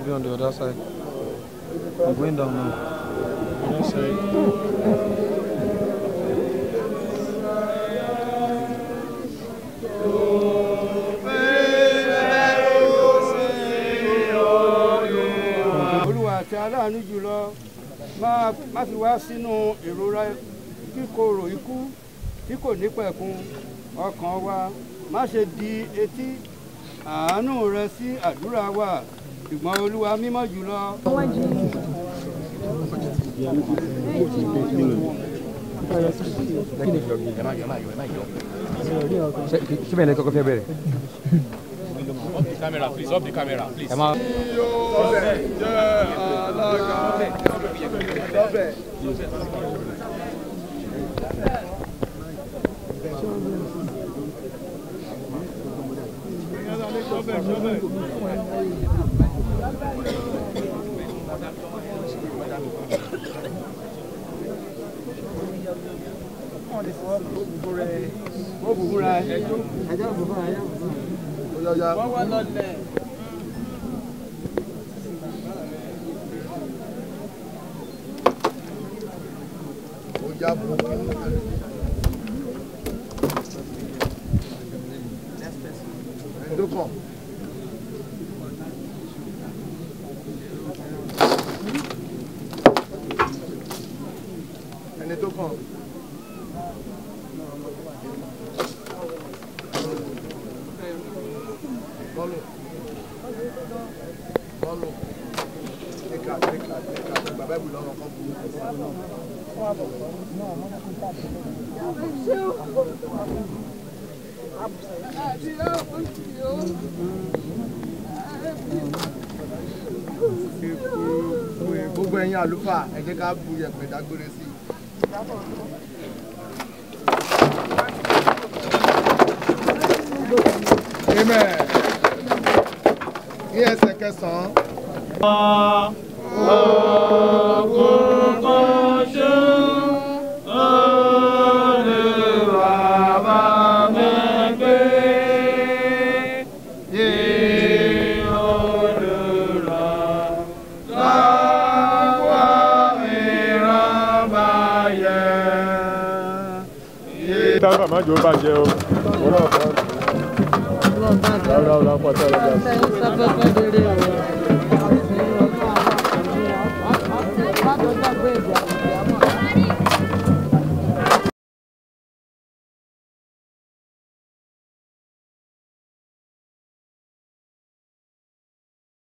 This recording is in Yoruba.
be on the other side. I'm going down now. Other side. Aláàánú jùlọ má fi wá sínú ìrora kíkorò ikú tí kò ní pẹ̀kun ọkàn wa má ṣe di etí àánú rẹ sí àdúrà wa ṣùgbọ́n Olúwa mímọ́ jùlọ. Up the camera, please. Up the camera, please. Gbogbo ẹ̀yin àlùfáà ẹ jẹ́ ká bu yẹ̀pẹ̀ dágbére sí. Amen. Ní ẹsẹ̀ kẹsàn-án. Tábà má jò bàjẹ́ o. Ọlọ́pàá. Ọlọ́pàá pàtàkì.